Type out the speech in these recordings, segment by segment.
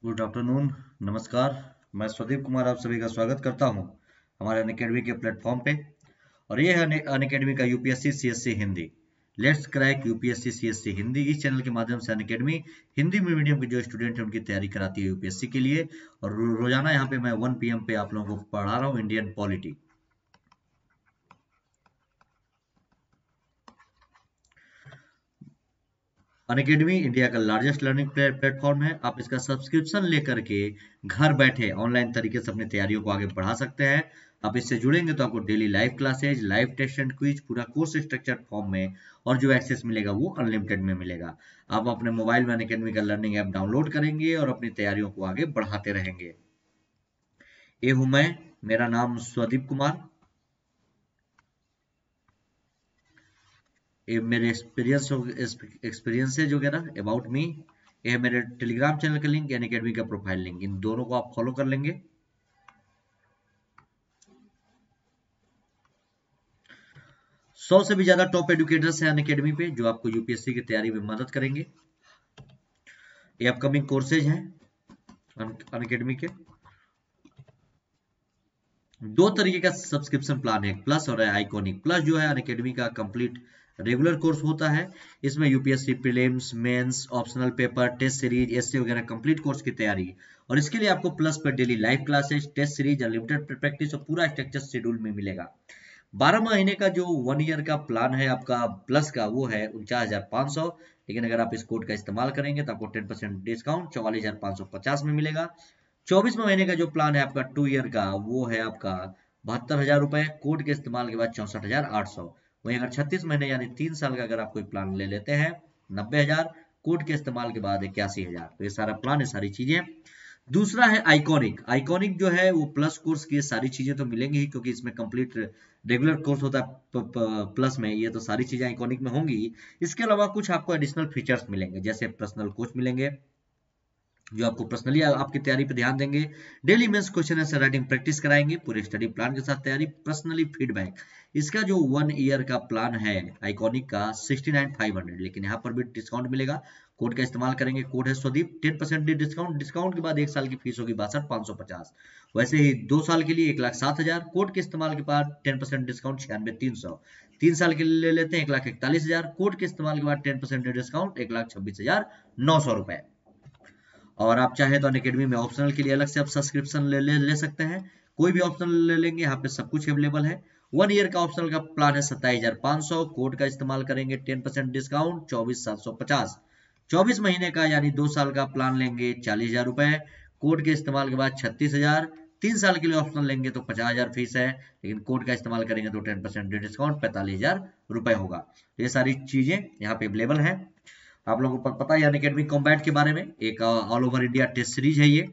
Good afternoon. नमस्कार। मैं स्वदीप कुमार आप सभी का स्वागत करता हूं हमारे अनअकैडमी के प्लेटफॉर्म पे। और ये है अनअकैडमी का UPSC CSC Hindi. Let's crack UPSC CSC Hindi. इस चैनल के माध्यम से अनअकैडमी हिंदी मीडियम के जो स्टूडेंट हैं उनकी तैयारी कराती है यूपीएससी के लिए। और रोजाना यहाँ पे मैं 1 PM पे आप लोगों को पढ़ा रहा हूँ इंडियन पॉलिटी। अनअकैडमी इंडिया का लार्जेस्ट लर्निंग प्लेटफॉर्म है। आप इसका सब्सक्रिप्शन लेकर के घर बैठे ऑनलाइन तरीके से अपनी तैयारियों को आगे बढ़ा सकते हैं। आप इससे जुड़ेंगे तो आपको daily live classes, live test and quiz पूरा कोर्स स्ट्रक्चर फॉर्म में और जो एक्सेस मिलेगा वो अनलिमिटेड में मिलेगा। आप अपने मोबाइल में अनअकैडमी का लर्निंग ऐप डाउनलोड करेंगे और अपनी तैयारियों को आगे बढ़ाते रहेंगे। ये हूं मैं, मेरा नाम स्वदीप कुमार। ये मेरे एक्सपीरियंसेज वगैरह अबाउट मी। ये है मेरे टेलीग्राम चैनल का लिंक, यानी अकेडमी का प्रोफाइल लिंक। इन दोनों को आप फॉलो कर लेंगे। 100 से भी ज्यादा टॉप एडुकेटर्स हैं अनअकैडमी पे जो आपको यूपीएससी की तैयारी में मदद करेंगे। ये अपकमिंग कोर्सेज हैं अनअकैडमी के। दो तरीके का सब्सक्रिप्शन प्लान है, प्लस और आइकॉनिक। प्लस जो है अनअकैडमी का कंप्लीट रेगुलर कोर्स होता है। इसमें UPSC prelims, mains, optional paper, test series, essay वगैरह कंप्लीट कोर्स की तैयारी। और इसके लिए आपको प्लस पर daily live classes, test series, unlimited practice और पूरा स्ट्रक्चर शेड्यूल में मिलेगा। 12 महीने का जो 1 ईयर का प्लान है आपका प्लस का, वो है 49,500। लेकिन अगर आप इस कोड का इस्तेमाल करेंगे तो आपको 10% डिस्काउंट 44,550 में मिलेगा। 24 महीने का जो प्लान है आपका 2 ईयर का, वो है आपका 72,000 रुपए। कोड के इस्तेमाल के बाद 64,800। वहीं अगर 36 महीने यानी 3 साल का अगर आप कोई प्लान ले लेते हैं, 90,000। कोड के इस्तेमाल के बाद 81,000। तो ये सारा प्लान है, सारी चीजें। दूसरा है आइकॉनिक। आइकॉनिक जो है वो प्लस कोर्स की सारी चीजें तो मिलेंगी ही, क्योंकि इसमें कंप्लीट रेगुलर कोर्स होता है प्लस में। ये तो सारी चीजें आइकॉनिक में होंगी। इसके अलावा कुछ आपको एडिशनल फीचर्स मिलेंगे, जैसे पर्सनल कोच मिलेंगे जो आपको पर्सनली आपकी तैयारी पे ध्यान देंगे। Daily mains question answer writing practice कराएंगे पूरे स्टडी प्लान के साथ तैयारी, पर्सनली फीडबैक। इसका जो 1 ईयर का प्लान है आइकॉनिक का 69,500, लेकिन यहाँ पर भी डिस्काउंट मिलेगा। कोड का इस्तेमाल करेंगे, कोड है स्वदीप, 10% डिस्काउंट। डिस्काउंट के बाद 1 साल की फीस होगी 62,550। वैसे ही 2 साल के लिए 1,07,000। कोड के इस्तेमाल के बाद 10% डिस्काउंट 96,300। 3 साल के लिए ले लेते हैं 1,41,000। कोड के इस्तेमाल के बाद 10% डिस्काउंट 1,26,900 रुपए। और आप चाहे तो अनअकैडमी में ऑप्शनल के लिए अलग से आप सब्सक्रिप्शन ले सकते हैं। कोई भी ऑप्शनल ले लेंगे, यहाँ पे सब कुछ अवेलेबल है। 1 ईयर का ऑप्शनल का प्लान है 27,500। कोड का इस्तेमाल करेंगे 10% डिस्काउंट 24,750। 24 महीने का यानी 2 साल का प्लान लेंगे 40,000 रुपए। कोड के इस्तेमाल के बाद 36,000। 3 साल के लिए ऑप्शनल लेंगे तो 50,000 फीस है, लेकिन कोड का इस्तेमाल करेंगे तो 10% डिस्काउंट 45,000 रुपए होगा। तो ये सारी चीजें यहाँ पे अवेलेबल है। आप लोगों को पता है अनअकैडमी कॉम्बैट के बारे में। एक all over India test series है ये,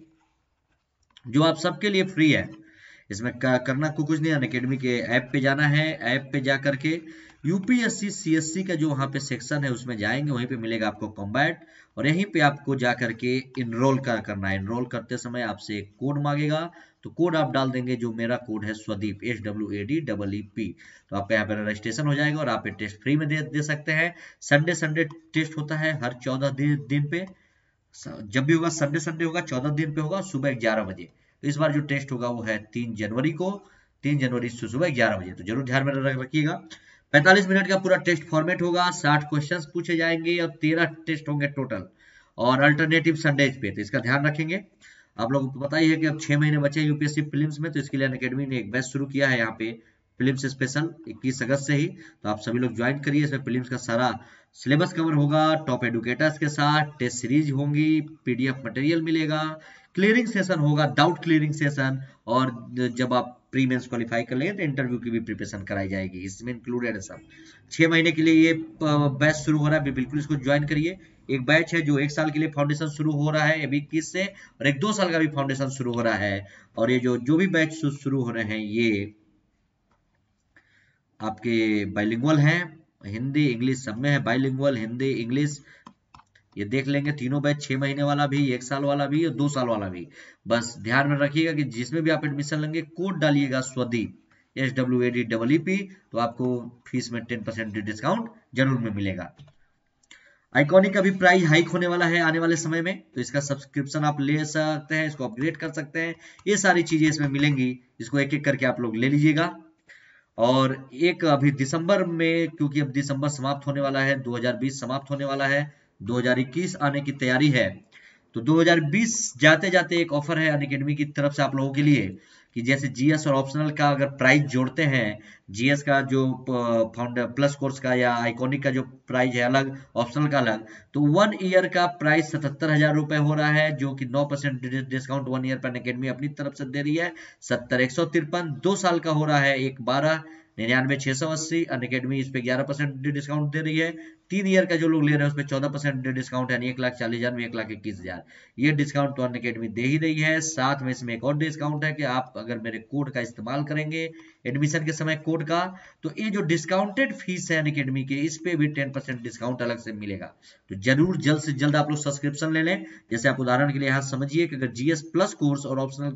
जो आप सबके लिए फ्री है। इसमें करना कुछ नहीं, अनअकैडमी के ऐप पे जाना है। ऐप पे जा करके यूपीएससी सीएससी का जो वहाँ पे सेक्शन है उसमें जाएंगे, वहीं पे मिलेगा आपको कॉम्बैट। और यहीं पे आपको जा करके इनरोल करना है। इनरोल करते समय आपसे एक कोड मांगेगा, तो कोड आप डाल देंगे, जो मेरा कोड है स्वदीप, SWADEEP। तो आपका यहाँ पे रजिस्ट्रेशन हो जाएगा और आप ये टेस्ट फ्री में दे सकते हैं। संडे संडे टेस्ट होता है हर 14 दिन पे। जब भी होगा संडे संडे होगा, 14 दिन पे होगा, सुबह 11 बजे। तो इस बार जो टेस्ट होगा वो है 3 जनवरी को। 3 जनवरी से सुबह 11 बजे, तो जरूर ध्यान में रखिएगा। 45 मिनट का पूरा टेस्ट फॉर्मेट होगा। 60 क्वेश्चंस पूछे जाएंगे और 13 टेस्ट होंगे टोटल, और अल्टरनेटिव संडेज पे, तो इसका ध्यान रखेंगे। आप लोगों को पता ही है कि अब 6 महीने बचे यूपीएससी प्रीलिम्स में, तो इसके लिए अनअकैडमी ने एक बैच शुरू किया है यहाँ पे, प्रीलिम्स स्पेशल 21 अगस्त से ही। तो आप सभी लोग ज्वाइन करिए। इसमें प्रीलिम्स का सारा सिलेबस कवर होगा, टॉप एडुकेटर्स के साथ टेस्ट सीरीज होंगी, पीडीएफ मटेरियल मिलेगा, क्लियरिंग सेशन होगा, डाउट क्लियरिंग सेशन। और जब आप प्री मेंस क्वालिफाई कर लेंगे तो इंटरव्यू की भी प्रिपरेशन कराई जाएगी, इसमें इंक्लूडेड है सब। 6 महीने के लिए ये बैच शुरू हो रहा है, बिल्कुल इसको ज्वाइन करिए। एक बैच है जो 1 साल के लिए फाउंडेशन शुरू हो रहा है अभी 21 से, और एक 2 साल का भी फाउंडेशन शुरू हो रहा है। और ये जो भी बैच शुरू हो रहे हैं ये आपके बाइलिंगुअल हैं, हिंदी इंग्लिश सब में है। बाइलिंगुअल हिंदी इंग्लिश, ये देख लेंगे तीनों बैच, 6 महीने वाला भी, 1 साल वाला भी और 2 साल वाला भी। बस ध्यान में रखिएगा कि जिसमें भी आप एडमिशन लेंगे कोड डालिएगा स्वदीप, SWADEEP। तो आपको फीस में 10% डिस्काउंट जरूर में मिलेगा। आइकॉनिक का भी प्राइस हाइक होने वाला है आने वाले समय में, तो इसका सब्सक्रिप्शन आप ले सकते हैं, इसको अपग्रेड कर सकते हैं, ये सारी चीजें इसमें मिलेंगी, इसको एक एक करके आप लोग ले लीजिएगा। और एक अभी दिसंबर में, क्योंकि अब दिसंबर समाप्त होने वाला है, 2020 समाप्त होने वाला है, 2021 आने की तैयारी है, तो 2020 जाते जाते एक ऑफर है अनअकैडमी की तरफ से आप लोगों के लिए कि जैसे जीएस और ऑप्शनल का अगर प्राइस जोड़ते हैं, जीएस का जो फाउंडर प्लस कोर्स का या आइकॉनिक का जो प्राइस है अलग, ऑप्शनल का अलग, तो 1 ईयर का प्राइस 77,000 रुपए हो रहा है, जो कि 9% डिस्काउंट 1 ईयर पर अनअकैडमी अपनी तरफ से दे रही है। 70,153 2 साल का हो रहा है 1,12,99,680, अनअकैडमी इस पे 11% डिस्काउंट दे रही है। 3 ईयर का जो लोग ले रहे हैं उस पे 14% डिस्काउंट, यानी 1,40,000 में 1,21,000, ये डिस्काउंट तो अनअकैडमी दे ही रही है। साथ में इसमें एक और डिस्काउंट है कि आप अगर मेरे कोड का इस्तेमाल करेंगे एडमिशन के समय कोड का, तो ये जो डिस्काउंटेड फीस है अनअकैडमी के, इस पे भी 10% डिस्काउंट अलग से मिलेगा। तो जरूर जल्द से जल्द आप लोग सब्सक्रिप्शन ले लें। जैसे आप उदाहरण के लिए यहाँ समझिए कि अगर जीएस प्लस कोर्स और ऑप्शनल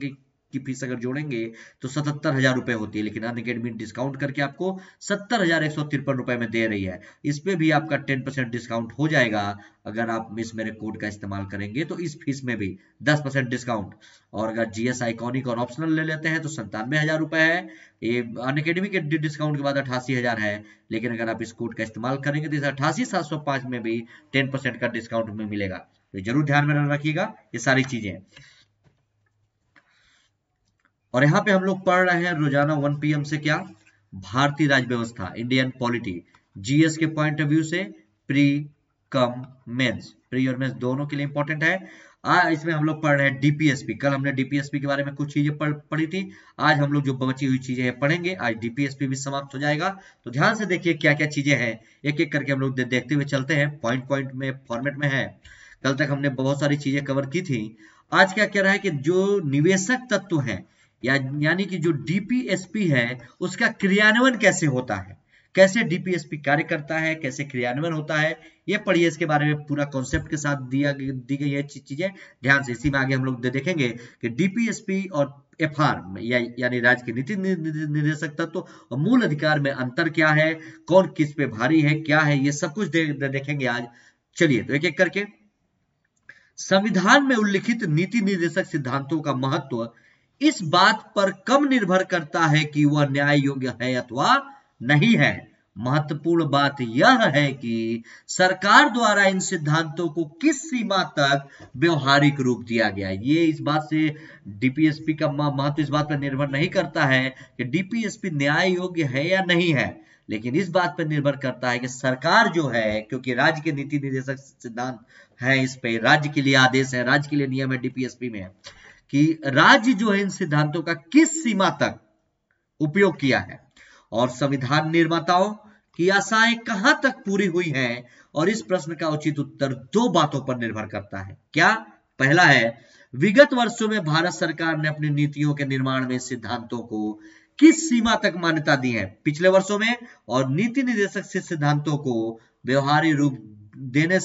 की फीस अगर जोड़ेंगे तो 77,000 रुपए होती है, लेकिन अनअकैडमी डिस्काउंट करके आपको 70,153 रुपए में दे रही है। इस पे भी आपका 10% डिस्काउंट हो जाएगा अगर आप इस मेरे कोड का इस्तेमाल करेंगे, तो इस फीस में भी 10% डिस्काउंट। और अगर जीएस आइकॉनिक और ऑप्शनल ले लेते हैं तो 97,000 रुपए है, ये अनअकैडमी के डिस्काउंट के बाद 88,000 है, लेकिन अगर आप इस कोड का इस्तेमाल करेंगे तो इस 88,705 में भी 10% का डिस्काउंट में मिलेगा। तो जरूर ध्यान में रखिएगा ये सारी चीजें। और यहाँ पे हम लोग पढ़ रहे हैं रोजाना 1 PM से क्या, भारतीय राज्य व्यवस्था, इंडियन पॉलिटी, जीएस के पॉइंट ऑफ व्यू से, प्री कम मेंस, प्री और मेंस दोनों के लिए इंपॉर्टेंट है। इसमें हम लोग पढ़ रहे हैं डीपीएसपी, कल हमने डीपीएसपी के बारे में कुछ चीजें पढ़ी थी, आज हम लोग जो बची हुई चीजें पढ़ेंगे, आज डीपीएसपी भी समाप्त हो जाएगा। तो ध्यान से देखिए क्या क्या चीजें हैं, एक एक करके हम लोग देखते हुए चलते हैं, पॉइंट पॉइंट में फॉर्मेट में है। कल तक हमने बहुत सारी चीजें कवर की थी, आज क्या कह रहा है कि जो निवेशक तत्व है यानी कि जो डीपीएसपी है उसका क्रियान्वयन कैसे होता है, कैसे डीपीएसपी कार्य करता है, कैसे क्रियान्वयन होता है, ये पढ़िए। इसके बारे में पूरा कॉन्सेप्ट के साथ दी गई है चीजें, ध्यान से। इसी में आगे हम लोग देखेंगे कि डीपीएसपी और एफआर यानी राज्य के नीति निर्देशक तत्व और मूल अधिकार में अंतर क्या है, कौन किस पे भारी है, क्या है, ये सब कुछ देखेंगे आज। चलिए तो एक एक करके। संविधान में उल्लिखित नीति निर्देशक सिद्धांतों का महत्व इस बात पर कम निर्भर करता है कि वह न्याय योग्य है अथवा नहीं है। महत्वपूर्ण बात यह है कि सरकार द्वारा इन सिद्धांतों को किस सीमा तक व्यवहारिक रूप दिया गया है। ये इस बात से डीपीएसपी का महत्व इस बात पर निर्भर नहीं करता है कि डीपीएसपी न्याय योग्य है या नहीं है, लेकिन इस बात पर निर्भर करता है कि सरकार जो है, क्योंकि राज्य के नीति निर्देशक सिद्धांत है, इस पे राज्य के लिए आदेश है, राज्य के लिए नियम है डीपीएसपी में, कि राज्य जो है इन सिद्धांतों का किस सीमा तक उपयोग किया है और संविधान निर्माताओं की आशाएं कहां तक पूरी हुई हैं। और इस प्रश्न का उचित उत्तर 2 बातों पर निर्भर करता है। क्या? पहला है, विगत वर्षों में भारत सरकार ने अपनी नीतियों के निर्माण में सिद्धांतों को किस सीमा तक मान्यता दी है पिछले वर्षों में, और नीति निर्देशक से सिद्धांतों को व्यवहारिक रूप देने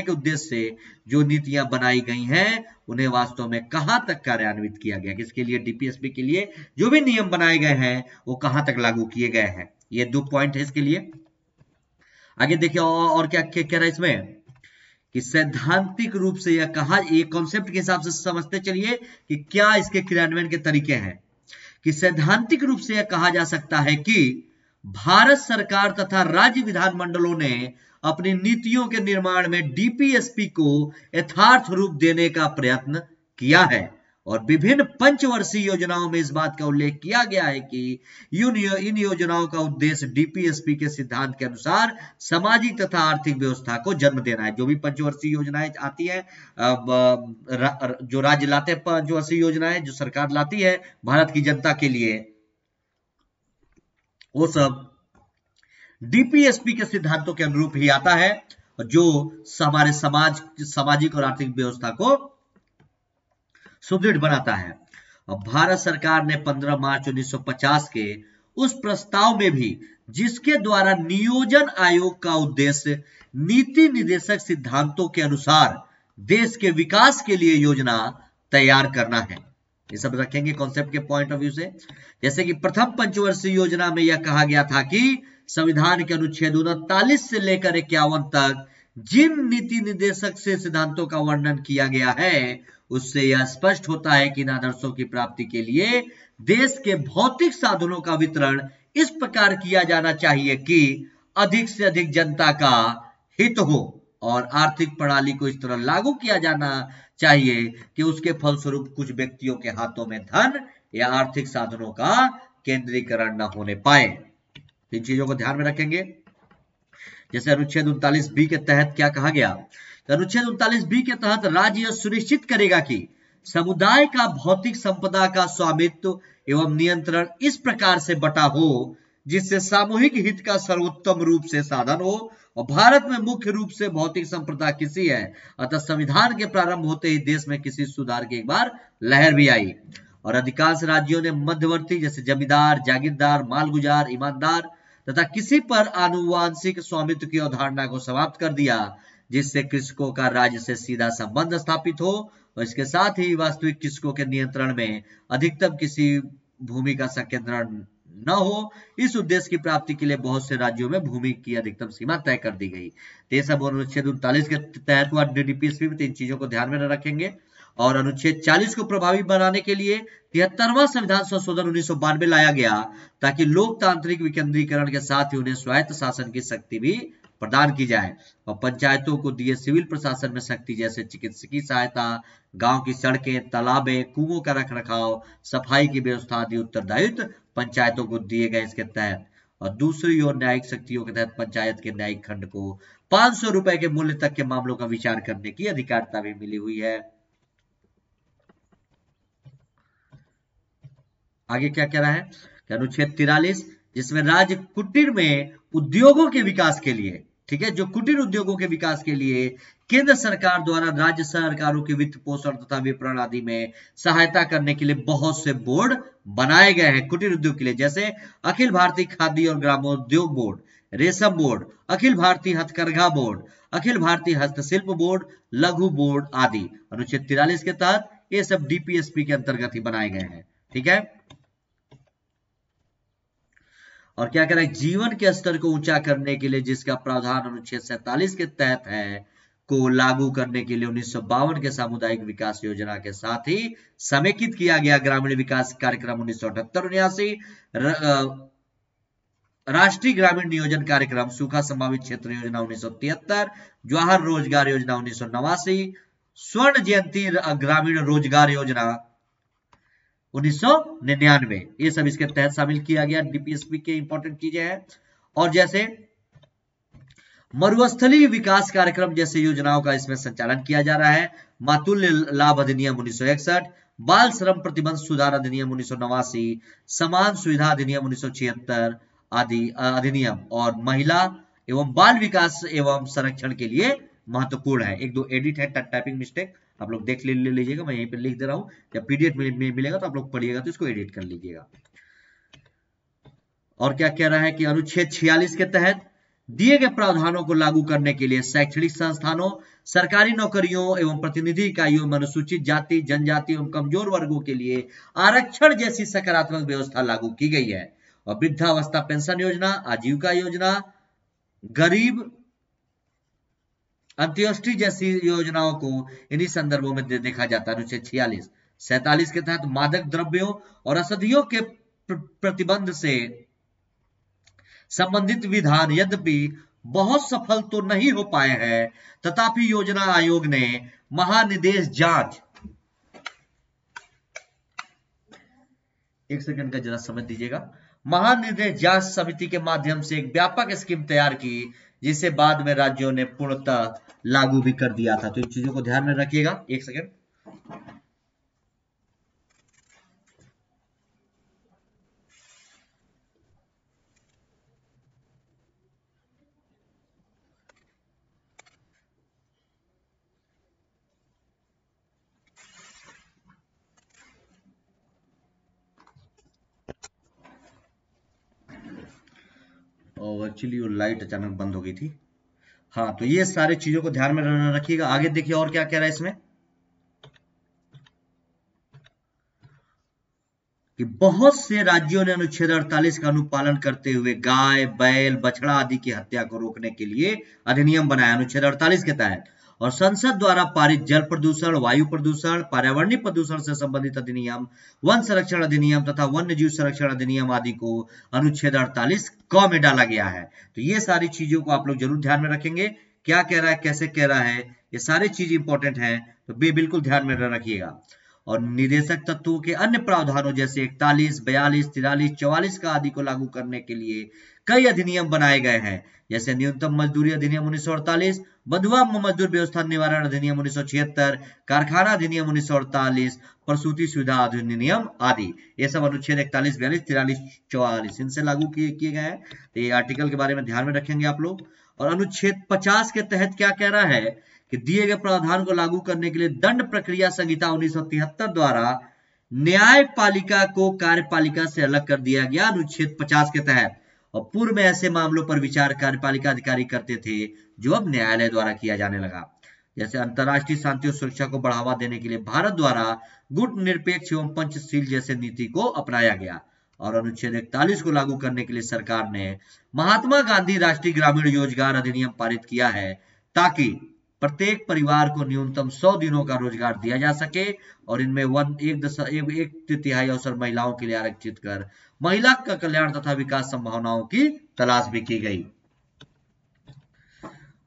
के उद्देश्य से जो नीतियां बनाई गई हैं उन्हें वास्तव में कहां तक कार्यान्वित किया गया, किसके लिए, डीपीएसपी के लिए जो भी नियम बनाए गए हैं वो कहां तक लागू किए गए हैं। ये 2 पॉइंट है इसके लिए। आगे देखिए और क्या कह रहा है इसमें कि सैद्धांतिक रूप से यह कहा, ये कॉन्सेप्ट के हिसाब से समझते चलिए कि क्या इसके क्रियान्वयन के तरीके हैं। कि सैद्धांतिक रूप से यह कहा जा सकता है कि भारत सरकार तथा राज्य विधानमंडलों ने अपनी नीतियों के निर्माण में डीपीएसपी को यथार्थ रूप देने का प्रयत्न किया है, और विभिन्न पंचवर्षीय योजनाओं में इस बात का उल्लेख किया गया है कि इन योजनाओं का उद्देश्य डीपीएसपी के सिद्धांत के अनुसार सामाजिक तथा आर्थिक व्यवस्था को जन्म देना है। जो भी पंचवर्षीय योजनाएं आती है, जो राज्य लाते हैं पंचवर्षीय योजनाएं, जो सरकार लाती है भारत की जनता के लिए, वो सब डीपीएसपी के सिद्धांतों के अनुरूप ही आता है, जो हमारे सामाजिक और आर्थिक व्यवस्था को सुदृढ़ बनाता है। अब भारत सरकार ने 15 मार्च 1950 के उस प्रस्ताव में भी, जिसके द्वारा नियोजन आयोग का उद्देश्य नीति निर्देशक सिद्धांतों के अनुसार देश के विकास के लिए योजना तैयार करना है। ये सब रखेंगे कॉन्सेप्ट के पॉइंट ऑफ व्यू से। जैसे कि प्रथम पंचवर्षीय योजना में यह कहा गया था कि संविधान के अनुच्छेद 39 से लेकर 51 तक जिन नीति निर्देशक से सिद्धांतों का वर्णन किया गया है उससे यह स्पष्ट होता है कि इन आदर्शों की प्राप्ति के लिए देश के भौतिक साधनों का वितरण इस प्रकार किया जाना चाहिए कि अधिक से अधिक जनता का हित हो और आर्थिक प्रणाली को इस तरह लागू किया जाना चाहिए कि उसके फलस्वरूप कुछ व्यक्तियों के हाथों में धन या आर्थिक साधनों का केंद्रीकरण न होने पाए। इन चीजों को ध्यान में रखेंगे। जैसे अनुच्छेद 39 बी के तहत क्या कहा गया, तो अनुच्छेद 39 बी के तहत राज्य यह सुनिश्चित करेगा कि समुदाय का भौतिक संपदा का स्वामित्व एवं नियंत्रण इस प्रकार से बटा हो जिससे सामूहिक हित का सर्वोत्तम रूप से साधन हो। और भारत में मुख्य रूप से भौतिक संपदा किसी है, अतः संविधान के प्रारंभ होते ही देश में किसी सुधार की एक बार लहर भी आई और अधिकांश राज्यों ने मध्यवर्ती जैसे जमींदार, जागीरदार, मालगुजार, ईमानदार तथा किसी पर आनुवांशिक स्वामित्व की अवधारणा को समाप्त कर दिया, जिससे कृषकों का राज्य से सीधा संबंध स्थापित हो और इसके साथ ही वास्तविक कृषकों के नियंत्रण में अधिकतम किसी भूमि का संकेंद्रण न हो। इस उद्देश्य की प्राप्ति के लिए बहुत से राज्यों में भूमि की अधिकतम सीमा तय कर दी गई। तो ये सब अनुच्छेद 39 के तहत हुआ डीडीपीएसपी में, इन चीजों को ध्यान में रखेंगे। और अनुच्छेद 40 को प्रभावी बनाने के लिए 73वां संविधान संशोधन 1992 लाया गया ताकि लोकतांत्रिक विकेंद्रीकरण के साथ ही उन्हें स्वायत्त शासन की शक्ति भी प्रदान की जाए और पंचायतों को दिए सिविल प्रशासन में शक्ति जैसे चिकित्सकीय सहायता, गांव की सड़कें, तालाबें, कुओं का रखरखाव, सफाई की व्यवस्था आदि उत्तरदायित्व पंचायतों को दिए गए इसके तहत। और दूसरी ओर न्यायिक शक्तियों के तहत पंचायत के न्यायिक खंड को 500 रुपए के मूल्य तक के मामलों का विचार करने की अधिकारिता भी मिली हुई है। आगे क्या कह रहा है, अनुच्छेद 43 जिसमें राज्य कुटीर में उद्योगों के विकास के लिए, ठीक है, जो कुटीर उद्योगों के विकास के लिए केंद्र सरकार द्वारा राज्य सरकारों के वित्त पोषण तथा विपणन आदि में सहायता करने के लिए बहुत से बोर्ड बनाए गए हैं कुटीर उद्योग के लिए, जैसे अखिल भारतीय खादी और ग्रामोद्योग बोर्ड, रेशम बोर्ड, अखिल भारतीय हथकरघा बोर्ड, अखिल भारतीय हस्तशिल्प बोर्ड, लघु बोर्ड आदि अनुच्छेद 43 के तहत ये सब डीपीएसपी के अंतर्गत ही बनाए गए हैं। ठीक है, और क्या कह रहा है, जीवन के स्तर को ऊंचा करने के लिए जिसका प्रावधान अनुच्छेद 47 के तहत है को लागू करने के लिए 1952 के सामुदायिक विकास योजना के साथ ही समेकित किया गया ग्रामीण विकास कार्यक्रम 1978-79, राष्ट्रीय ग्रामीण नियोजन कार्यक्रम, सूखा संभावित क्षेत्र योजना 1973, जवाहर रोजगार योजना 1989, स्वर्ण जयंती ग्रामीण रोजगार योजना 1999, ये सब इसके तहत शामिल किया गया। डीपीएसपी के इंपॉर्टेंट चीजें हैं। और जैसे मरुस्थलीय विकास कार्यक्रम जैसे योजनाओं का इसमें संचालन किया जा रहा है। मातुल्य लाभ अधिनियम 1961, बाल श्रम प्रतिबंध सुधार अधिनियम 1989, समान सुविधा अधिनियम 1976 आदि अधिनियम और महिला एवं बाल विकास एवं संरक्षण के लिए महत्वपूर्ण है। एक दो एडिट है, टाइपिंग मिस्टेक, आप लोग देख लीजिएगा, मैं यहीं पे लिख दे रहा हूं, जब पीडीएफ में मिलेगा तो आप लोग पढ़िएगा तो इसको एडिट कर लीजिएगा। और क्या कह रहा है कि अनुच्छेद 46 के तहत दिए गए प्रावधानों को लागू करने के लिए शैक्षणिक संस्थानों, सरकारी नौकरियों एवं प्रतिनिधि इकाइयों में अनुसूचित जाति, जनजाति एवं कमजोर वर्गों के लिए आरक्षण जैसी सकारात्मक व्यवस्था लागू की गई है। और वृद्धावस्था पेंशन योजना, आजीविका योजना, गरीब अंत्योष्टि जैसी योजनाओं को इन्हीं संदर्भों में देखा जाता है। अनुच्छेद 46 47 के तहत मादक द्रव्यों और औषधियों के प्रतिबंध से संबंधित विधान यद्यपि बहुत सफल तो नहीं हो पाए हैं, तथापि योजना आयोग ने महानिदेश जांच, एक सेकंड का जरा समझ दीजिएगा, महानिदेश जांच समिति के माध्यम से एक व्यापक स्कीम तैयार की जिसे बाद में राज्यों ने पूर्णतः लागू भी कर दिया था। तो इन चीजों को ध्यान में रखिएगा। एक सेकंड, और एक्चुअली वो लाइट अचानक बंद हो गई थी। हाँ, तो ये सारी चीजों को ध्यान में रखिएगा। आगे देखिए और क्या कह रहा है इसमें, कि बहुत से राज्यों ने अनुच्छेद 48 का अनुपालन करते हुए गाय, बैल, बछड़ा आदि की हत्या को रोकने के लिए अधिनियम बनाया अनुच्छेद 48 के तहत। और संसद द्वारा पारित जल प्रदूषण, वायु प्रदूषण, पर्यावरणीय प्रदूषण से संबंधित अधिनियम, वन संरक्षण अधिनियम तथा वन्य जीव संरक्षण अधिनियम आदि को अनुच्छेद 48 क में डाला गया है। तो ये सारी चीजों को आप लोग जरूर ध्यान में रखेंगे, क्या कह रहा है, कैसे कह रहा है, ये सारी चीज इंपॉर्टेंट है, तो बिल्कुल ध्यान में रखिएगा। और निदेशक तत्वों के अन्य प्रावधानों जैसे 41, 42, 43, 44 का आदि को लागू करने के लिए कई अधिनियम बनाए गए हैं, जैसे न्यूनतम मजदूरी अधिनियम 1948, बंधुआ मजदूर व्यवस्था निवारण अधिनियम 1976, कारखाना अधिनियम 1948, प्रसूति सुविधा अधिनियम आदि। ये सब अनुच्छेद 41, 42, 43, 44 इनसे लागू किए गए हैं। तो ये आर्टिकल के बारे में ध्यान में रखेंगे आप लोग। और अनुच्छेद 50 के तहत क्या कह रहा है कि दिए गए प्रावधान को लागू करने के लिए दंड प्रक्रिया संहिता 1973 द्वारा न्यायपालिका को कार्यपालिका से अलग कर दिया गया अनुच्छेद 50 के तहत। और पूर्व में ऐसे मामलों पर विचार कार्यपालिका अधिकारी करते थे, जो अब न्यायालय द्वारा किया जाने लगा। जैसे अंतर्राष्ट्रीय शांति और सुरक्षा को बढ़ावा देने के लिए भारत द्वारा गुट निरपेक्ष एवं पंचशील जैसे नीति को अपनाया गया। और अनुच्छेद 41 को लागू करने के लिए सरकार ने महात्मा गांधी राष्ट्रीय ग्रामीण रोजगार अधिनियम पारित किया है, ताकि प्रत्येक परिवार को न्यूनतम 100 दिनों का रोजगार दिया जा सके। और इनमें 1/3 अवसर महिलाओं के लिए आरक्षित कर महिला का कल्याण तथा विकास संभावनाओं की तलाश भी की गई।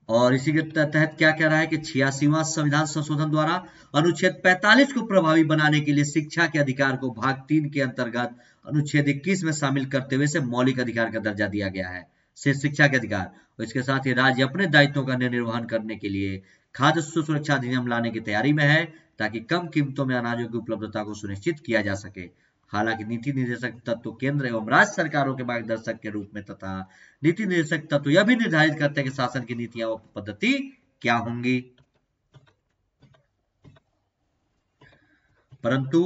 और इसी के तहत क्या कह रहा है कि 86वां संविधान संशोधन द्वारा अनुच्छेद 45 को प्रभावी बनाने के लिए शिक्षा के अधिकार को भाग 3 के अंतर्गत अनुच्छेद 21 में शामिल करते हुए इसे मौलिक अधिकार का दर्जा दिया गया है, शिक्षा के अधिकार। और इसके साथ ही राज्य अपने दायित्वों का निर्वहन करने के लिए खाद्य सुरक्षा अधिनियम लाने की तैयारी में है, ताकि कम कीमतों में अनाजों की उपलब्धता को सुनिश्चित किया जा सके। हालांकि नीति निर्देशक तत्व केंद्र एवं राज्य सरकारों के मार्गदर्शक के रूप में तथा नीति निर्देशक तत्व यह भी निर्धारित करते हैं कि शासन की नीतियां और पद्धति क्या होंगी। परंतु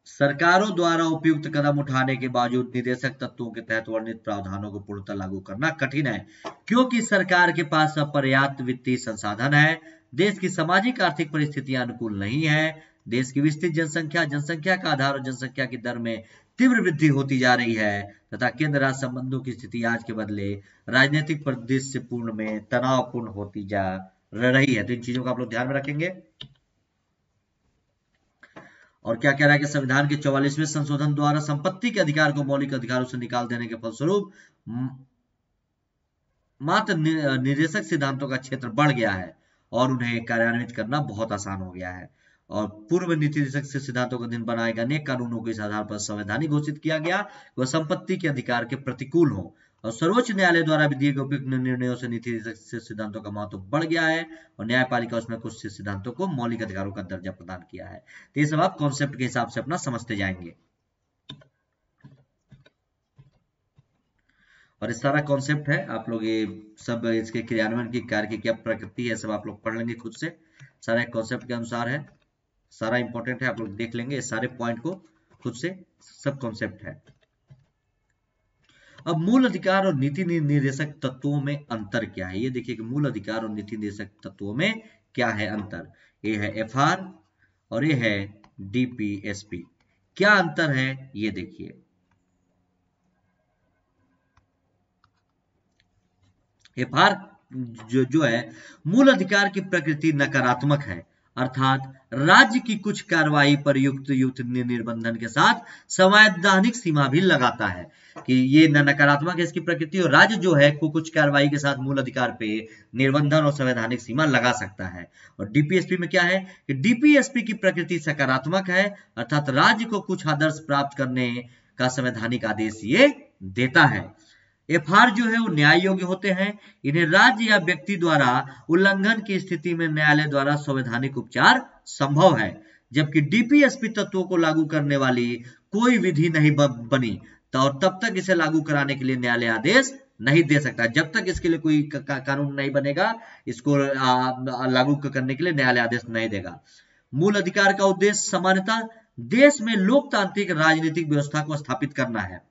सरकारों द्वारा उपयुक्त कदम उठाने के बावजूद निदेशक तत्वों के तहत वर्णित प्रावधानों को पूर्णतः लागू करना कठिन है, क्योंकि सरकार के पास अपर्याप्त वित्तीय संसाधन है, देश की सामाजिक आर्थिक परिस्थितियां अनुकूल नहीं है, देश की विस्तृत जनसंख्या का आधार और जनसंख्या की दर में तीव्र वृद्धि होती जा रही है तथा केंद्र राज्य संबंधों की स्थिति आज के बदले राजनीतिक परिदृश्य पूर्ण में तनावपूर्ण होती जा रही है। तो इन चीजों को आप लोग ध्यान में रखेंगे। और क्या कह रहा है कि संविधान के 44वें संशोधन द्वारा संपत्ति के अधिकार को मौलिक अधिकारों से निकाल देने के फलस्वरूप मात्र निर्देशक सिद्धांतों का क्षेत्र बढ़ गया है और उन्हें कार्यान्वित करना बहुत आसान हो गया है। और पूर्व नीति निर्देशक से सिद्धांतों का अधीन बनाए गए अनेक कानूनों को इस आधार पर संवैधानिक घोषित किया गया, वह संपत्ति के अधिकार के प्रतिकूल हो। और सर्वोच्च न्यायालय द्वारा भी दिए गए उपयुक्त निर्णयों से नीति निर्देशक सिद्धांतों का महत्व बढ़ गया है और न्यायपालिका उसमें कुछ सिद्धांतों को मौलिक अधिकारों का दर्जा प्रदान किया है। तो ये सब आप कॉन्सेप्ट के हिसाब से अपना समझते जाएंगे। और इस सारा कॉन्सेप्ट है, आप लोग ये सब इसके क्रियान्वयन की कार्य की क्या प्रकृति है सब आप लोग पढ़ लेंगे खुद से, सारा कॉन्सेप्ट के अनुसार है, सारा इंपॉर्टेंट है, आप लोग देख लेंगे सारे पॉइंट को खुद से, सब कॉन्सेप्ट है। अब मूल अधिकार और नीति निर्देशक तत्वों में अंतर क्या है, ये देखिए कि मूल अधिकार और नीति निर्देशक तत्वों में क्या है अंतर। ये है एफआर और ये है डीपीएसपी। क्या अंतर है ये देखिए। एफआर जो है मूल अधिकार की प्रकृति नकारात्मक है, अर्थात राज्य की कुछ कार्रवाई पर युक्त निर्बंधन के साथ संवैधानिक सीमा भी लगाता है कि ये नकारात्मक है इसकी प्रकृति, और राज्य जो है को कुछ कार्रवाई के साथ मूल अधिकार पे निर्बंधन और संवैधानिक सीमा लगा सकता है। और डीपीएसपी में क्या है कि डीपीएसपी की प्रकृति सकारात्मक है, अर्थात राज्य को कुछ आदर्श प्राप्त करने का संवैधानिक आदेश ये देता है। एफआर जो है वो न्याय योग्य होते हैं, इन्हें राज्य या व्यक्ति द्वारा उल्लंघन की स्थिति में न्यायालय द्वारा संवैधानिक उपचार संभव है, जबकि डीपीएसपी तत्वों को लागू करने वाली कोई विधि नहीं बनी तो तब तक इसे लागू कराने के लिए न्यायालय आदेश नहीं दे सकता। जब तक इसके लिए कोई कानून नहीं बनेगा, इसको लागू करने के लिए न्यायालय आदेश नहीं देगा। मूल अधिकार का उद्देश्य सामान्यतः देश में लोकतांत्रिक राजनीतिक व्यवस्था को स्थापित करना है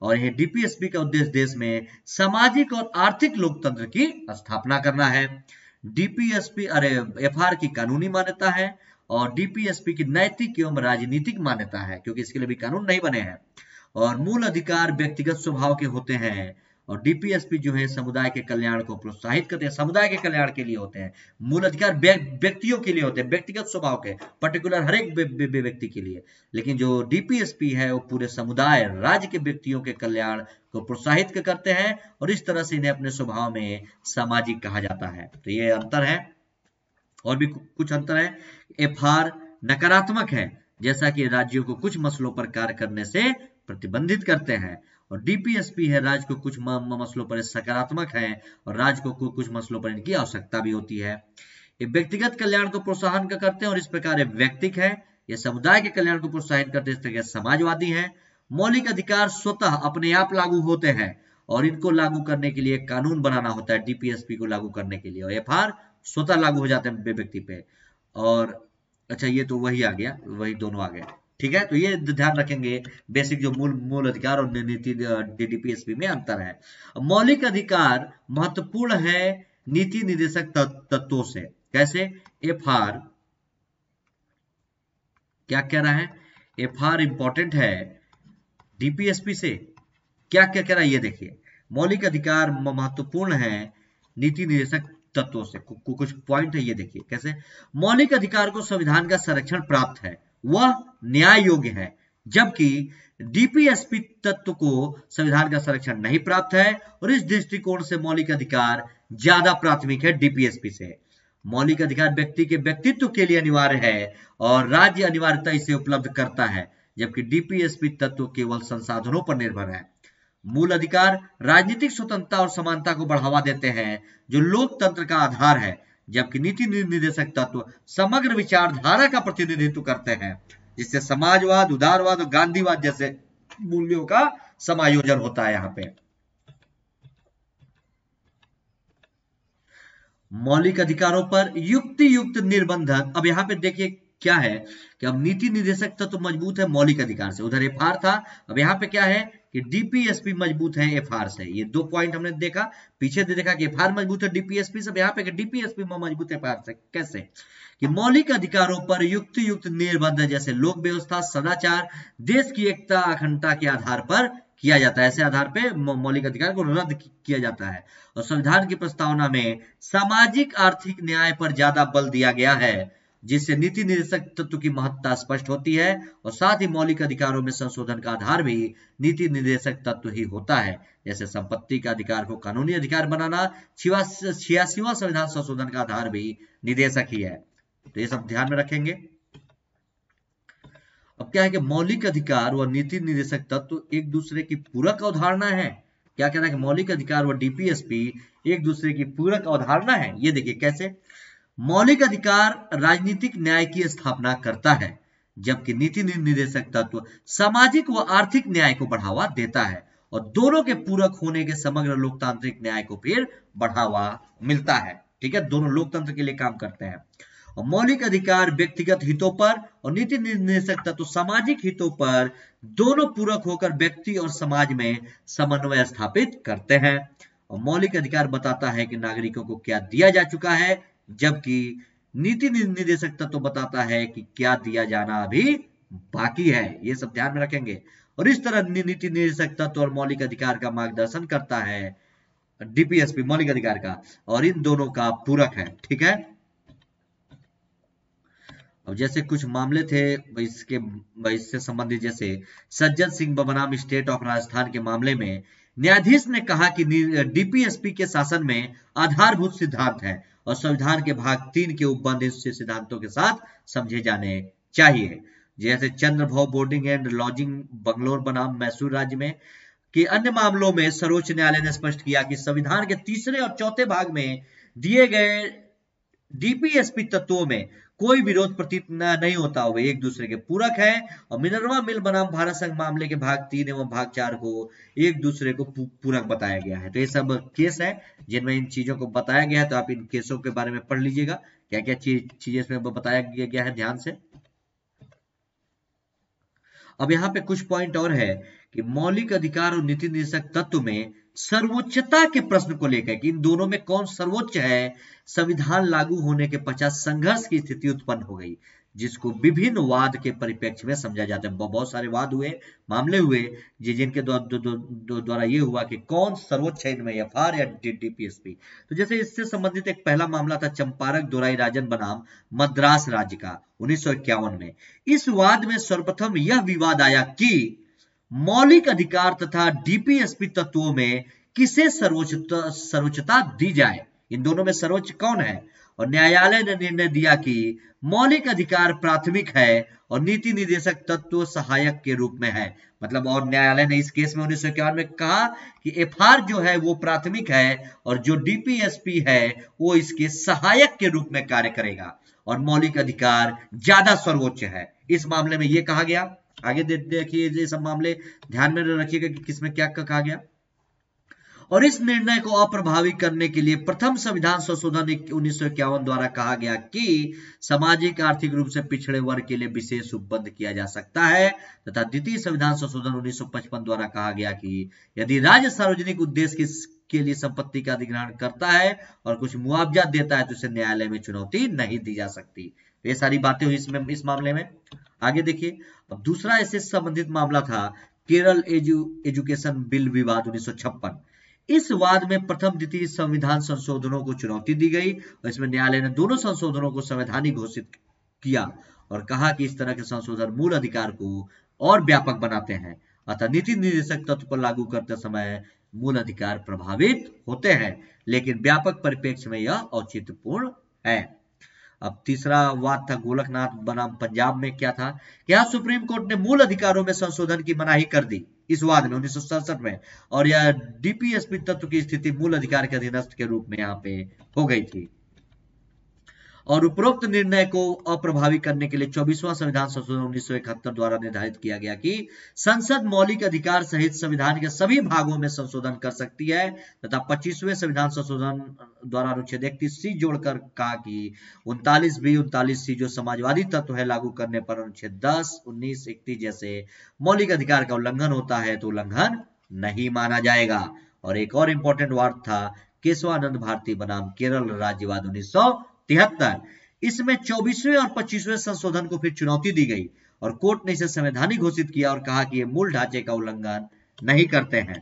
और यह डीपीएसपी का उद्देश्य देश में सामाजिक और आर्थिक लोकतंत्र की स्थापना करना है। डीपीएसपी एफआर की कानूनी मान्यता है और डीपीएसपी की नैतिक एवं राजनीतिक मान्यता है, क्योंकि इसके लिए भी कानून नहीं बने हैं। और मूल अधिकार व्यक्तिगत स्वभाव के होते हैं, और डीपीएसपी जो है समुदाय के कल्याण को प्रोत्साहित करते हैं, समुदाय के कल्याण के लिए होते हैं। मूल अधिकार व्यक्तियों के लिए होते हैं, व्यक्तिगत स्वभाव के, पर्टिकुलर हर एक व्यक्ति के लिए। लेकिन जो डीपीएसपी है वो पूरे समुदाय, राज्य के व्यक्तियों के कल्याण को प्रोत्साहित करते हैं, और इस तरह से इन्हें अपने स्वभाव में सामाजिक कहा जाता है। तो ये अंतर है। और भी कुछ अंतर है। एफआर नकारात्मक है, जैसा कि राज्यों को कुछ मसलों पर कार्य करने से प्रतिबंधित करते हैं, और डीपीएसपी है राज्य को कुछ मसलों पर सकारात्मक है, और राज्य को कुछ मसलों पर इनकी आवश्यकता भी होती है। ये व्यक्तिगत कल्याण को प्रोत्साहन करते हैं, और इस प्रकार ये व्यक्तिक है। ये समुदाय के कल्याण को प्रोत्साहित करते हैं, इस तरह समाजवादी है। मौलिक अधिकार स्वतः अपने आप लागू होते हैं, और इनको लागू करने के लिए कानून बनाना होता है डीपीएसपी को लागू करने के लिए, और एफआर स्वतः लागू हो जाते हैं व्यक्ति पे। और अच्छा, ये तो वही आ गया, वही दोनों आ गए, ठीक है। तो ये ध्यान रखेंगे, बेसिक जो मूल अधिकार और नीति डीपीएसपी में अंतर है। मौलिक अधिकार महत्वपूर्ण है नीति निर्देशक तत्वों से। कैसे? एफआर क्या कह रहा है? एफआर इंपॉर्टेंट है डीपीएसपी से। क्या क्या कह रहा है ये देखिए, मौलिक अधिकार महत्वपूर्ण है नीति निर्देशक तत्वों से। कुछ पॉइंट है, ये देखिए कैसे। मौलिक अधिकार को संविधान का संरक्षण प्राप्त है, वह न्याय योग्य है, जबकि डीपीएसपी तत्व को संविधान का संरक्षण नहीं प्राप्त है, और इस दृष्टिकोण से मौलिक अधिकार ज्यादा प्राथमिक है डीपीएसपी से। मौलिक अधिकार व्यक्ति के व्यक्तित्व के लिए अनिवार्य है, और राज्य अनिवार्यता इसे उपलब्ध करता है, जबकि डीपीएसपी तत्व केवल संसाधनों पर निर्भर है। मूल अधिकार राजनीतिक स्वतंत्रता और समानता को बढ़ावा देते हैं, जो लोकतंत्र का आधार है, जबकि नीति निर्देशक तत्व समग्र विचारधारा का प्रतिनिधित्व करते हैं, जिससे समाजवाद, उदारवाद और गांधीवाद जैसे मूल्यों का समायोजन होता है। यहाँ पे मौलिक अधिकारों पर युक्ति युक्त निर्बंधक। अब यहाँ पे देखिए क्या है कि अब नीति निर्देशक तत्व मजबूत है मौलिक अधिकार से, उधर एफआर था। अब यहाँ पे क्या है कि डीपीएसपी मजबूत है एफआर से। ये दो पॉइंट हमने देखा, पीछे देखा कि एफआर मजबूत है डीपीएसपी से, यहाँ पे डीपीएसपी मजबूत है एफआर से। कैसे? कि मौलिक अधिकारों पर युक्त निर्बंध जैसे लोक व्यवस्था, सदाचार, देश की एकता, अखंडता के आधार पर किया जाता है। ऐसे आधार पे मौलिक अधिकार को रद्द किया जाता है। और संविधान की प्रस्तावना में सामाजिक आर्थिक न्याय पर ज्यादा बल दिया गया है, जिससे नीति निर्देशक तत्व की महत्ता स्पष्ट होती है। और साथ ही मौलिक अधिकारों में संशोधन का आधार भी नीति निर्देशक तत्व ही होता है, जैसे संपत्ति का अधिकार को कानूनी अधिकार बनाना। 86वां संविधान संशोधन का आधार भी निदेशक ही है। तो ये सब ध्यान में रखेंगे। अब क्या है कि मौलिक अधिकार व नीति निर्देशक तत्व एक दूसरे की पूरक अवधारणा है। क्या कहना है कि मौलिक अधिकार व डीपीएसपी एक दूसरे की पूरक अवधारणा है। ये देखिए कैसे। मौलिक अधिकार राजनीतिक न्याय की स्थापना करता है, जबकि नीति निर्देशक तत्व सामाजिक व आर्थिक न्याय को बढ़ावा देता है, और दोनों के पूरक होने के समग्र लोकतांत्रिक न्याय को फिर बढ़ावा मिलता है। ठीक है, दोनों लोकतंत्र के लिए काम करते हैं। और मौलिक अधिकार व्यक्तिगत हितों पर और नीति निर्देशक तत्व सामाजिक हितों पर दोनों पूरक होकर व्यक्ति और समाज में समन्वय स्थापित करते हैं। और मौलिक अधिकार बताता है कि नागरिकों को क्या दिया जा चुका है, जबकि नीति निर्देशक तत्व बताता है कि क्या दिया जाना अभी बाकी है। ये सब ध्यान में रखेंगे। और इस तरह नीति निर्देशक तत्व और मौलिक अधिकार का मार्गदर्शन करता है डीपीएसपी मौलिक अधिकार का, और इन दोनों का पूरक है। ठीक है। अब जैसे कुछ मामले थे इससे संबंधित, जैसे सज्जन सिंह बनाम स्टेट ऑफ राजस्थान के मामले में न्यायाधीश ने कहा कि डीपीएसपी के शासन में आधारभूत सिद्धांत है, और संविधान के भाग 3 के उपबंध सिद्धांतों के साथ समझे जाने चाहिए। जैसे चंद्रभव बोर्डिंग एंड लॉजिंग बंगलोर बनाम मैसूर राज्य में कि अन्य मामलों में सर्वोच्च न्यायालय ने स्पष्ट किया कि संविधान के तीसरे और चौथे भाग में दिए गए डीपीएसपी तत्वों में कोई विरोध प्रतीत नहीं होता हुए एक दूसरे के पूरक है। और मिनर्वा मिल बनाम भारत संघ मामले के भाग 3 एवं भाग 4 को एक दूसरे को पूरक बताया गया है। तो ये सब केस है जिनमें इन चीजों को बताया गया है। तो आप इन केसों के बारे में पढ़ लीजिएगा, क्या क्या चीजें इसमें बताया गया है ध्यान से। अब यहाँ पे कुछ पॉइंट और है कि मौलिक अधिकार और नीति निर्देशक तत्व में सर्वोच्चता के प्रश्न को लेकर कि इन दोनों में कौन सर्वोच्च है, संविधान लागू होने के पश्चात संघर्ष की स्थिति उत्पन्न हो गई, जिसको विभिन्न वाद के परिप्रेक्ष्य में समझा जाता है। बहुत सारे वाद हुए, मामले हुए जिनके द्वारा ये हुआ कि कौन सर्वोच्च है इनमें, एफआर या डीपीएसपी। तो जैसे इससे संबंधित एक पहला मामला था चंपारक दोराई राजन बनाम मद्रास राज्य का 1951 में। इस वाद में सर्वप्रथम यह विवाद आया कि मौलिक अधिकार तथा डीपीएसपी तत्वों में किसे सर्वोच्चता दी जाए, इन दोनों में सर्वोच्च कौन है। और न्यायालय ने निर्णय दिया कि मौलिक अधिकार प्राथमिक है और नीति निर्देशक तत्व सहायक के रूप में है। मतलब और न्यायालय ने इस केस में 1951 में कहा कि एफआर जो है वो प्राथमिक है और जो डीपीएसपी है वो इसके सहायक के रूप में कार्य करेगा और मौलिक अधिकार ज्यादा सर्वोच्च है। इस मामले में ये कहा गया। आगे देखिए ये सब मामले ध्यान में रखिएगा कि किसमें क्या कहा गया। और इस निर्णय को अप्रभावी करने के लिए प्रथम संविधान संशोधन 1951 द्वारा कहा गया कि सामाजिक आर्थिक रूप से पिछड़े वर्ग के लिए विशेष उपबंध किया जा सकता है, तथा द्वितीय संविधान संशोधन 1955 द्वारा कहा गया कि यदि राज्य सार्वजनिक उद्देश्य के लिए संपत्ति का अधिग्रहण करता है और कुछ मुआवजा देता है तो इसे न्यायालय में चुनौती नहीं दी जा सकती। ये सारी बातें हुई इस मामले में। आगे देखिए, अब दूसरा इससे संबंधित मामला था केरल एजुकेशन बिल विवाद 1956। इस वाद में प्रथम द्वितीय संविधान संशोधनों को चुनौती दी गई और इसमें न्यायालय ने दोनों संशोधनों को संवैधानिक घोषित किया और कहा कि इस तरह के संशोधन मूल अधिकार को और व्यापक बनाते हैं, अतः नीति निर्देशक तत्व पर लागू करते समय मूल अधिकार प्रभावित होते हैं, लेकिन व्यापक परिप्रेक्ष्य में यह औचित्यपूर्ण है। अब तीसरा वाद था गोलकनाथ बनाम पंजाब में। क्या था कि यहाँ सुप्रीम कोर्ट ने मूल अधिकारों में संशोधन की मनाही कर दी इस वाद में 1967 में, और यह डीपीएसपी तत्व की स्थिति मूल अधिकार के अधीनस्थ के रूप में यहाँ पे हो गई थी। और उपरोक्त निर्णय को अप्रभावी करने के लिए 24वां संविधान संशोधन 1971 द्वारा निर्धारित किया गया कि संसद मौलिक अधिकार सहित संविधान के सभी भागों में संशोधन कर सकती है, तथा 25वें संविधान संशोधन द्वारा अनुच्छेद 31C जोड़कर कहा कि 39B 39C जो समाजवादी तत्व है लागू करने पर अनुच्छेद 10, 19, 31 जैसे मौलिक अधिकार का उल्लंघन होता है तो उल्लंघन नहीं माना जाएगा। और एक और इंपॉर्टेंट वाद था केशवानंद भारती बनाम केरल राज्यवाद 1973। इसमें 24वें और 25वें संशोधन को फिर चुनौती दी गई और कोर्ट ने इसे संवैधानिक घोषित किया और कहा कि ये मूल ढांचे का उल्लंघन नहीं करते हैं।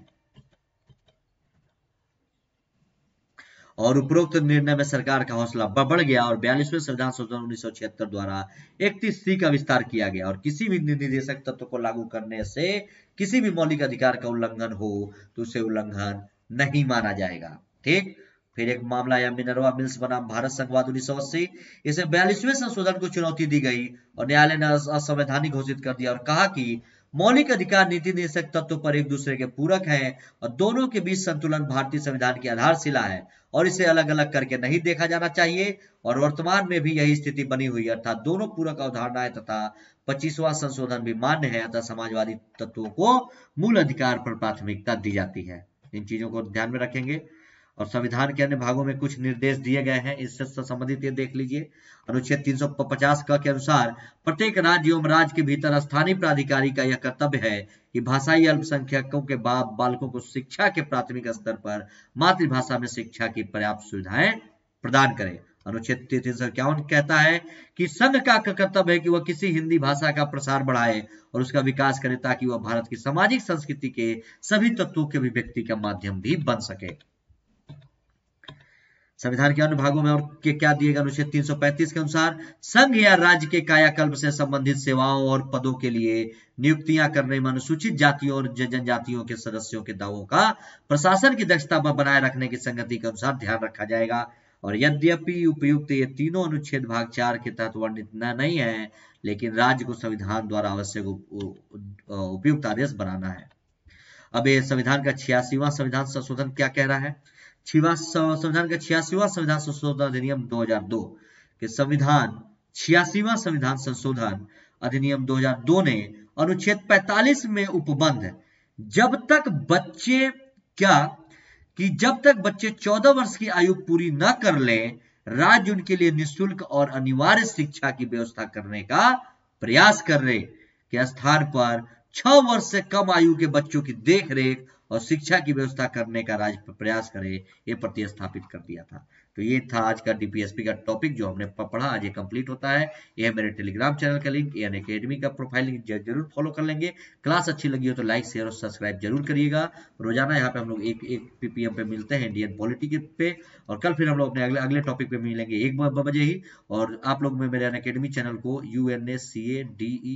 और उपरोक्त निर्णय में सरकार का हौसला बढ़ गया और 42वें संविधान संशोधन 1976 द्वारा 31C का विस्तार किया गया और किसी भी निर्देशक तत्व को लागू करने से किसी भी मौलिक अधिकार का उल्लंघन हो तो उसे उल्लंघन नहीं माना जाएगा। ठीक, फिर एक मामला आया मिनर्वा मिल्स बनाम भारत संघवाद 1980। इसे 42वें संशोधन को चुनौती दी गई और न्यायालय ने असंवैधानिक घोषित कर दिया और कहा कि मौलिक अधिकार नीति निर्देशक तत्व पर एक दूसरे के पूरक हैं और दोनों के बीच संतुलन भारतीय संविधान की आधारशिला है और इसे अलग अलग करके नहीं देखा जाना चाहिए। और वर्तमान में भी यही स्थिति बनी हुई है, अर्थात दोनों पूरक अवधारणाएं तथा 25वां संशोधन भी मान्य है, अतः समाजवादी तत्वों को मूल अधिकार पर प्राथमिकता दी जाती है। इन चीजों को ध्यान में रखेंगे। और संविधान के अन्य भागों में कुछ निर्देश दिए गए हैं, इससे संबंधित ये देख लीजिए। अनुच्छेद 350 के अनुसार प्रत्येक राज्य एवं राज्य के भीतर स्थानीय प्राधिकारी का यह कर्तव्य है कि भाषाई अल्पसंख्यकों के बालकों को शिक्षा के प्राथमिक स्तर पर मातृभाषा में शिक्षा की पर्याप्त सुविधाएं प्रदान करे। अनुच्छेद 351 कहता है कि संघ का कर्तव्य है कि वह किसी हिंदी भाषा का प्रसार बढ़ाए और उसका विकास करे ताकि वह भारत की सामाजिक संस्कृति के सभी तत्वों के अभिव्यक्ति का माध्यम भी बन सके। संविधान के अन्य भागों में और क्या दिएगा, अनुच्छेद 335 के अनुसार संघ या राज्य के कायाकल्प से संबंधित सेवाओं और पदों के लिए नियुक्तियां करने में अनुसूचित जातियों और जनजातियों के सदस्यों के दावों का प्रशासन की दक्षता पर बनाए रखने की संगति के अनुसार ध्यान रखा जाएगा। और यद्यपि उपयुक्त ये तीनों अनुच्छेद भाग 4 के तहत वर्णित नहीं है, लेकिन राज्य को संविधान द्वारा आवश्यक उपयुक्त आदेश बनाना है। अब ये संविधान का 86वां संविधान संशोधन क्या कह रहा है। संविधान का 86वां संविधान संशोधन अधिनियम 2002 के संविधान 86वां संविधान संशोधन अधिनियम 2002 ने अनुच्छेद 45 में उपबंध जब तक बच्चे 14 वर्ष की आयु पूरी न कर ले, राज्य उनके लिए निःशुल्क और अनिवार्य शिक्षा की व्यवस्था करने का प्रयास कर रहे के स्थान पर 6 वर्ष से कम आयु के बच्चों की देखरेख और शिक्षा की व्यवस्था करने का राज्य प्रयास करे, ये प्रतिस्थापित कर दिया था। तो ये था आज का डीपीएसपी का टॉपिक जो हमने पढ़ा, आज ये कंप्लीट होता है। ये है मेरे टेलीग्राम चैनल का लिंक, यानी अकेडमी का प्रोफाइल लिंक, जरूर फॉलो कर लेंगे। क्लास अच्छी लगी हो तो लाइक शेयर और सब्सक्राइब जरूर करिएगा। रोजाना यहाँ पे हम लोग एक पीपीएम पे मिलते हैं इंडियन पॉलिटी पे, और कल फिर हम लोग अपने अगले टॉपिक पे मिलेंगे 1 बजे ही। और आप लोग में मेरे अनअकैडमी चैनल को UNACADEMY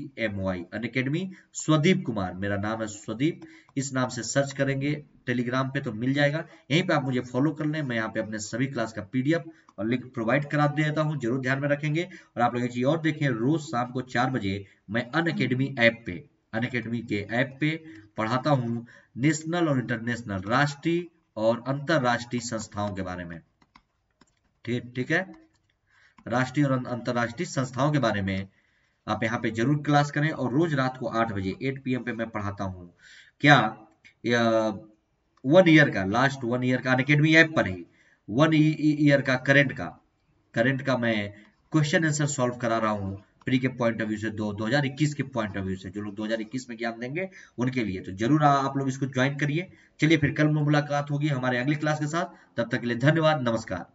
अनअकैडमी स्वदीप कुमार, मेरा नाम है स्वदीप, इस नाम से सर्च करेंगे टेलीग्राम पे तो मिल जाएगा। यहीं पे आप मुझे फॉलो कर लें। मैं यहाँ पे अपने सभी क्लास का PDF और लिंक प्रोवाइड करा देता हूँ, जरूर ध्यान में रखेंगे। और आप लोग एक चीज और देखें, रोज शाम को 4 बजे मैं अनअकैडमी ऐप पे, अनअकैडमी के ऐप पे पढ़ाता हूँ नेशनल और इंटरनेशनल, राष्ट्रीय और अंतरराष्ट्रीय संस्थाओं के बारे में। ठीक है, राष्ट्रीय और अंतरराष्ट्रीय संस्थाओं के बारे में आप यहाँ पे जरूर क्लास करें। और रोज रात को 8 बजे 8 PM पे मैं पढ़ाता हूँ क्या 1 ईयर का, लास्ट 1 ईयर का अनअकैडमी ऐप पर ही 1 ईयर का करंट का मैं क्वेश्चन आंसर सॉल्व करा रहा हूँ प्री के पॉइंट ऑफ व्यू से, 2021 के पॉइंट ऑफ व्यू से। जो लोग 2021 में एग्जाम देंगे उनके लिए तो जरूर आप लोग इसको ज्वाइन करिए। चलिए फिर कल मुलाकात होगी हमारे अगली क्लास के साथ, तब तक के लिए धन्यवाद, नमस्कार।